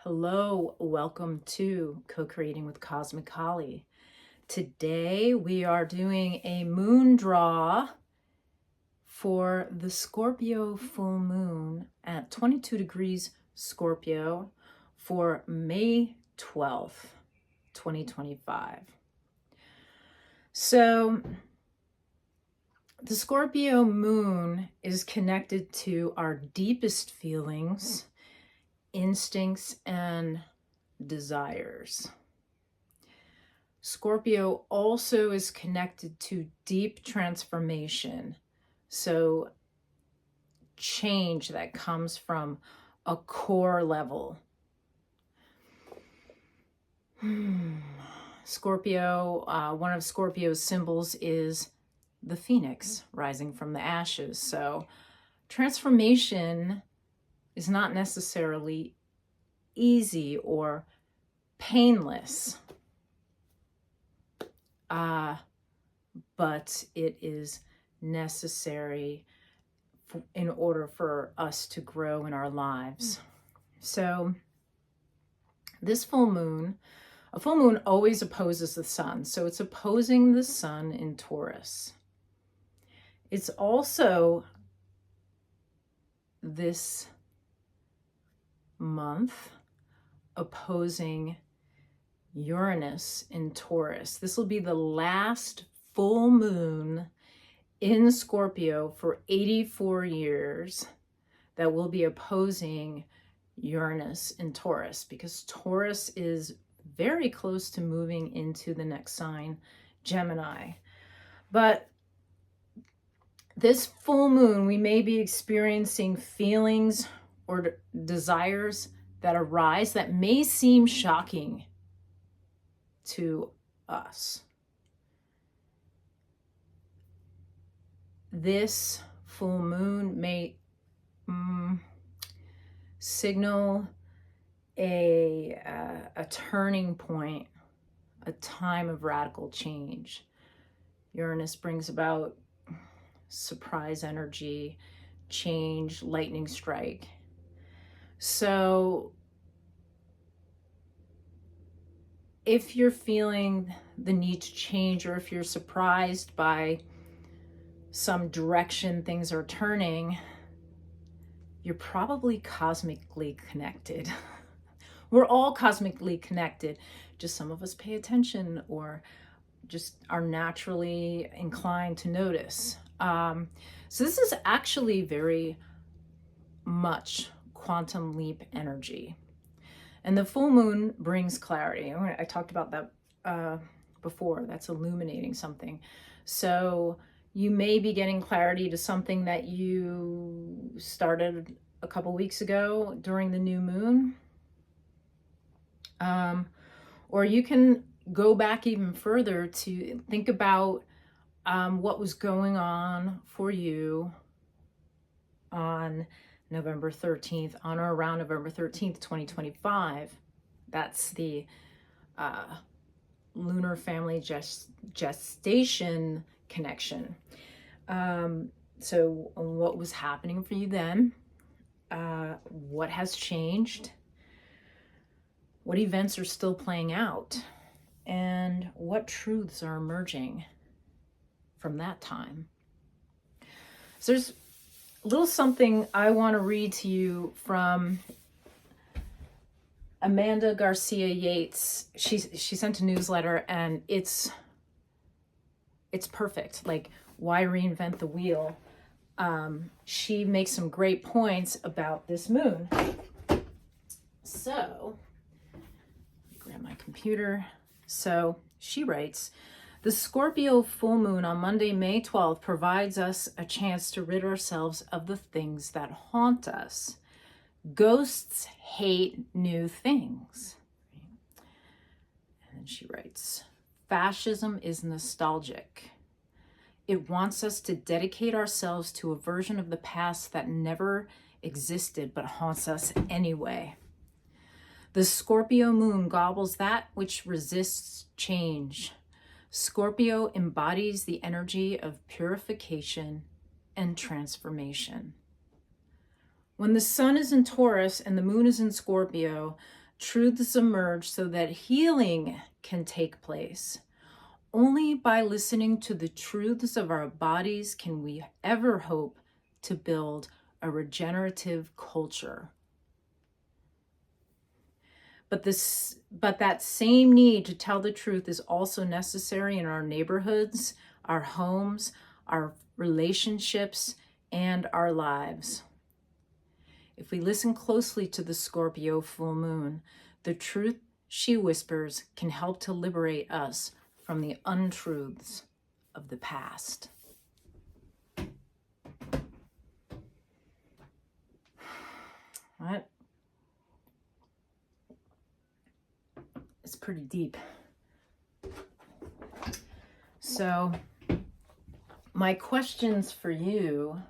Hello, welcome to Co-Creating with Cosmic Holly. Today we are doing a moon draw for the Scorpio full moon at 22 degrees Scorpio for May 12th, 2025. So the Scorpio moon is connected to our deepest feelings, instincts, and desires. Scorpio also is connected to deep transformation. So change that comes from a core level. Scorpio, one of Scorpio's symbols is the phoenix rising from the ashes. So transformation is not necessarily easy or painless, but it is necessary in order for us to grow in our lives. So this full moon, a full moon always opposes the sun. So it's opposing the sun in Taurus. It's also this month opposing Uranus in Taurus. This will be the last full moon in Scorpio for 84 years that will be opposing Uranus in Taurus, because Taurus is very close to moving into the next sign, Gemini. But this full moon, we may be experiencing feelings or desires that arise that may seem shocking to us. This full moon may signal a turning point, a time of radical change. Uranus brings about surprise energy, change, lightning strike. So if you're feeling the need to change, or if you're surprised by some direction things are turning, you're probably cosmically connected. We're all cosmically connected. Just some of us pay attention or just are naturally inclined to notice. So this is actually very much quantum leap energy. And the full moon brings clarity. I talked about that before. That's illuminating something. So you may be getting clarity to something that you started a couple weeks ago during the new moon. Or you can go back even further to think about what was going on for you on November 13th, on or around November 13th, 2025. That's the Lunar family gestation connection. So what was happening for you then? What has changed? What events are still playing out? And what truths are emerging from that time? So there's a little something I want to read to you from Amanda Garcia Yates. She sent a newsletter, and it's perfect. Like, why reinvent the wheel? She makes some great points about this moon. So, grab my computer. So she writes, the Scorpio full moon on Monday, May 12th provides us a chance to rid ourselves of the things that haunt us. Ghosts hate new things. And then she writes, fascism is nostalgic. It wants us to dedicate ourselves to a version of the past that never existed but haunts us anyway. The Scorpio moon gobbles that which resists change. Scorpio embodies the energy of purification and transformation. When the sun is in Taurus and the moon is in Scorpio, Truths emerge so that healing can take place. Only by listening to the truths of our bodies can we ever hope to build a regenerative culture. But that same need to tell the truth is also necessary in our neighborhoods, our homes, our relationships, and our lives. If we listen closely to the Scorpio full moon, the truth she whispers can help to liberate us from the untruths of the past. What? It's pretty deep. So, my questions for you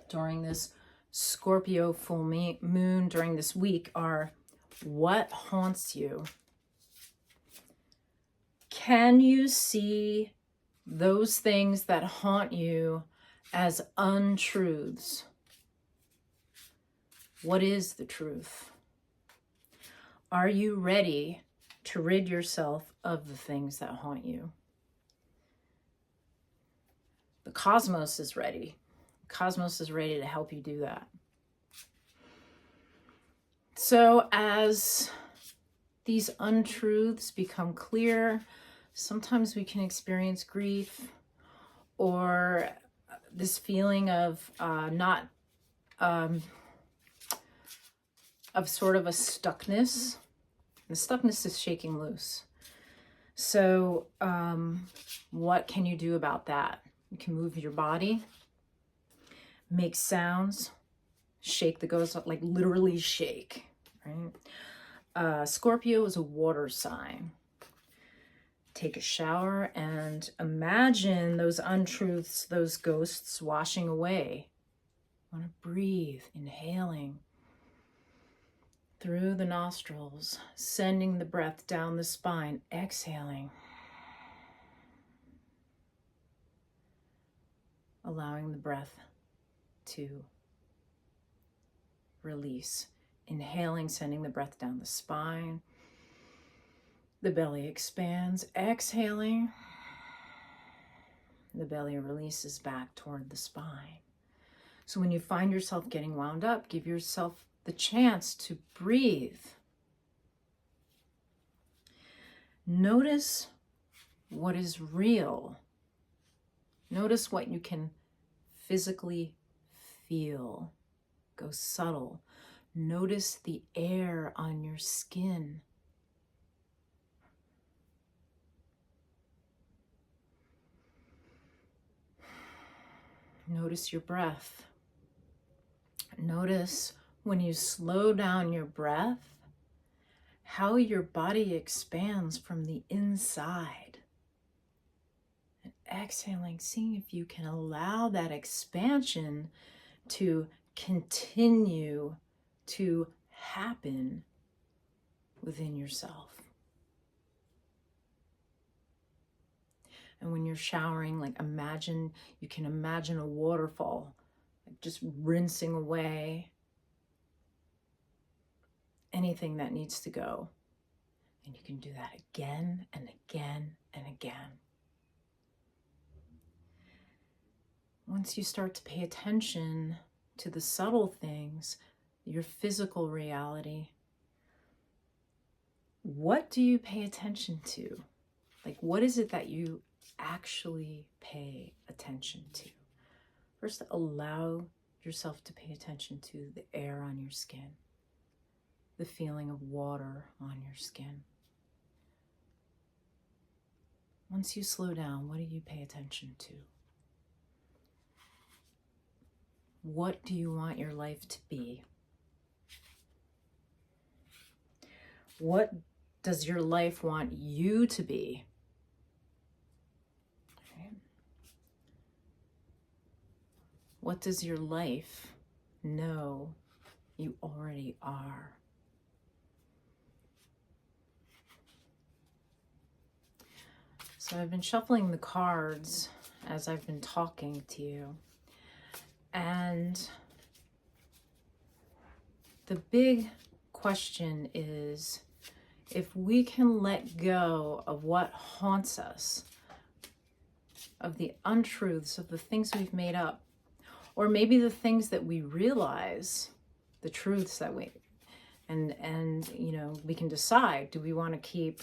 during this Scorpio full moon during this week are, what haunts you? Can you see those things that haunt you as untruths? What is the truth? Are you ready to rid yourself of the things that haunt you? The cosmos is ready. The cosmos is ready to help you do that. So as these untruths become clear, sometimes we can experience grief or this feeling of of sort of a stuckness. The stuckness is shaking loose. So what can you do about that? You can move your body, make sounds, shake the ghost, like literally shake, right? Scorpio is a water sign. Take a shower and imagine those untruths, those ghosts washing away. You want to breathe, inhaling through the nostrils, sending the breath down the spine, exhaling, allowing the breath to release. Inhaling, sending the breath down the spine. The belly expands, exhaling. The belly releases back toward the spine. So when you find yourself getting wound up, give yourself the chance to breathe. Notice what is real. Notice what you can physically feel. Go subtle. Notice the air on your skin. Notice your breath. Notice when you slow down your breath, how your body expands from the inside. And exhaling, seeing if you can allow that expansion to continue to happen within yourself. And when you're showering, like you can imagine a waterfall, like just rinsing away anything that needs to go. And you can do that again and again and again. Once you start to pay attention to the subtle things, your physical reality, what do you pay attention to? Like, what is it that you actually pay attention to? First, allow yourself to pay attention to the air on your skin, the feeling of water on your skin. Once you slow down, what do you pay attention to? What do you want your life to be? What does your life want you to be? Okay. What does your life know you already are? So I've been shuffling the cards as I've been talking to you. And the big question is, if we can let go of what haunts us, of the untruths, of the things we've made up, or maybe the things that we realize, the truths that we, and you know, we can decide, do we want to keep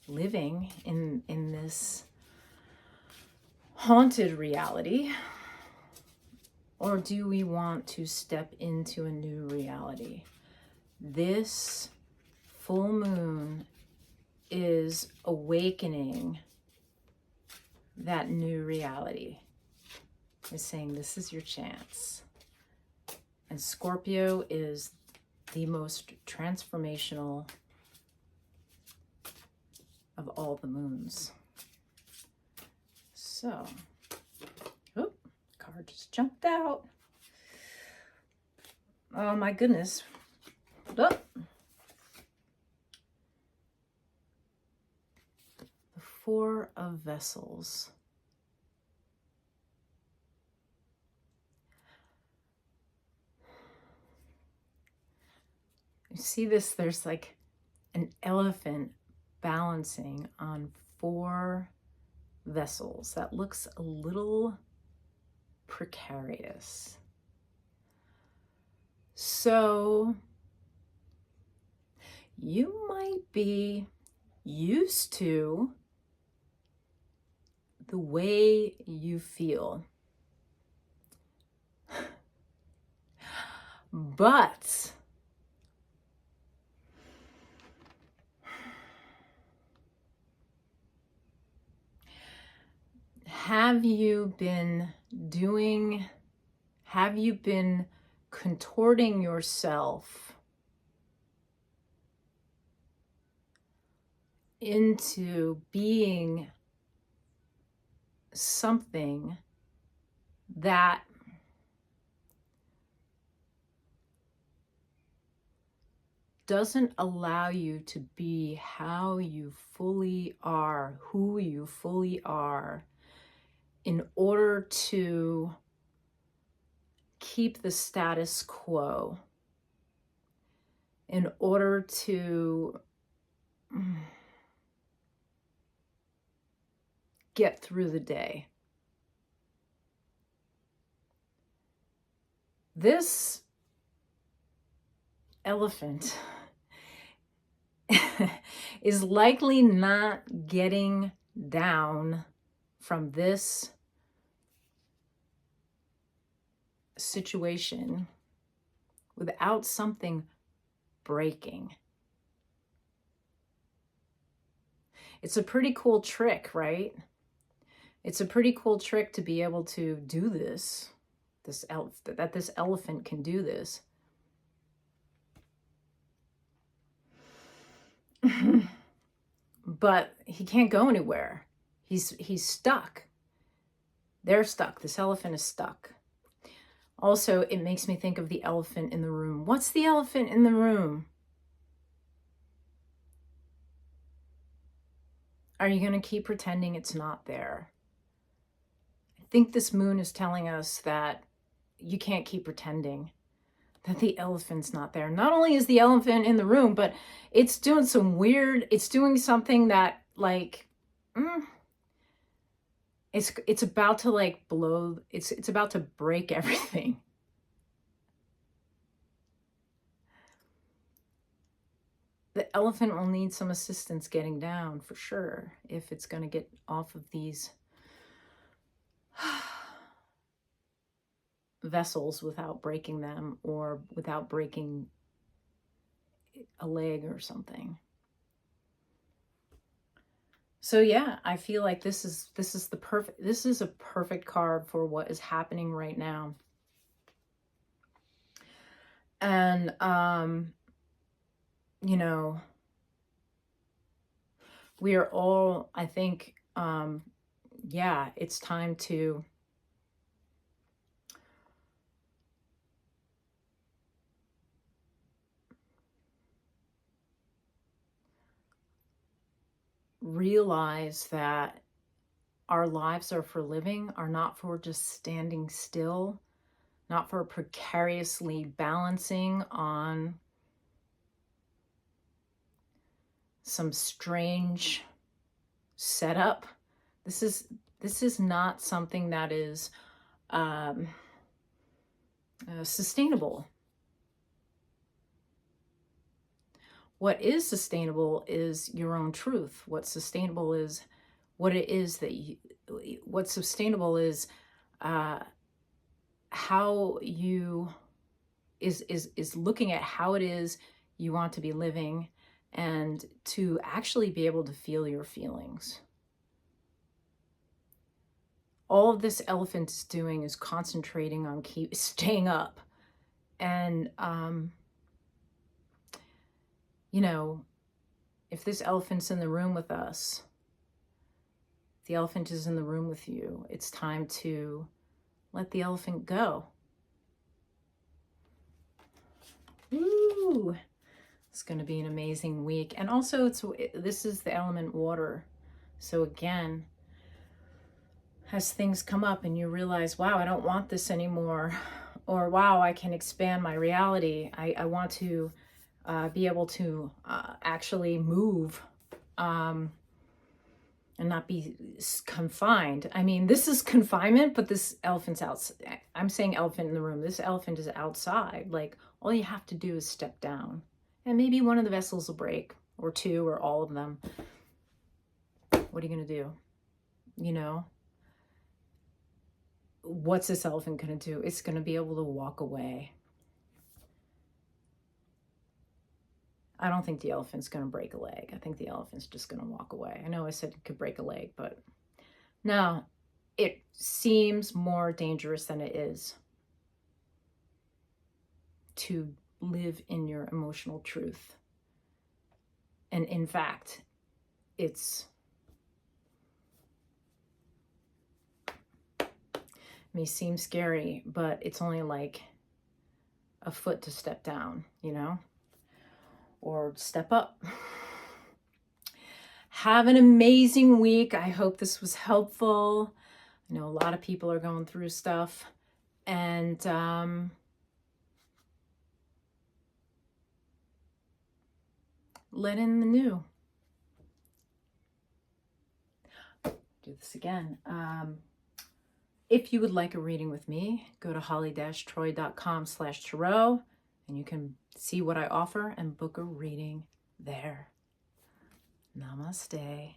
living in this haunted reality, or do we want to step into a new reality? This full moon is awakening that new reality. Is saying this is your chance. And Scorpio is the most transformational of all the moons. So, oh, card just jumped out. Oh my goodness. Oh. The Four of Vessels. You see this, there's like an elephant balancing on 4 vessels. That looks a little precarious. So you might be used to the way you feel. But have you been contorting yourself into being something that doesn't allow you to be how you fully are, who you fully are, in order to keep the status quo, in order to get through the day? This elephant is likely not getting down from this situation without something breaking. It's a pretty cool trick, right? It's a pretty cool trick to be able to do this, that this elephant can do this. But he can't go anywhere. He's stuck. They're stuck. This elephant is stuck. Also, it makes me think of the elephant in the room. What's the elephant in the room? Are you going to keep pretending it's not there? I think this moon is telling us that you can't keep pretending that the elephant's not there. Not only is the elephant in the room, but it's doing it's doing something that like, it's about to like blow, it's about to break everything. The elephant will need some assistance getting down for sure if it's going to get off of these vessels without breaking them, or without breaking a leg or something. So yeah, I feel like this is a perfect card for what is happening right now. And you know, we are all, I think, yeah, it's time to realize that our lives are for living, are not for just standing still, not for precariously balancing on some strange setup. This is not something that is sustainable. What is sustainable is your own truth. What's sustainable is what it is that you, what's sustainable is how you is looking at how it is you want to be living, and to actually be able to feel your feelings. All of this elephant is doing is concentrating on staying up. And, you know, if this elephant's in the room with us, the elephant is in the room with you, it's time to let the elephant go. Woo! It's going to be an amazing week. And also, this is the element water. So again, as things come up and you realize, wow, I don't want this anymore, or wow, I can expand my reality. I want to be able to actually move and not be confined. I mean, this is confinement, but this elephant's outside. I'm saying elephant in the room. This elephant is outside. Like, all you have to do is step down. And maybe one of the vessels will break, or two, or all of them. What are you going to do? You know? What's this elephant going to do? It's going to be able to walk away. I don't think the elephant's going to break a leg. I think the elephant's just going to walk away. I know I said it could break a leg, but no, it seems more dangerous than it is to live in your emotional truth. And in fact, it may seem scary, but it's only like a foot to step down, you know, or step up. Have an amazing week. I hope this was helpful. I know a lot of people are going through stuff, and let in the new. Do this again. If you would like a reading with me, go to holly-troy.com/tarot, and you can see what I offer and book a reading there. Namaste.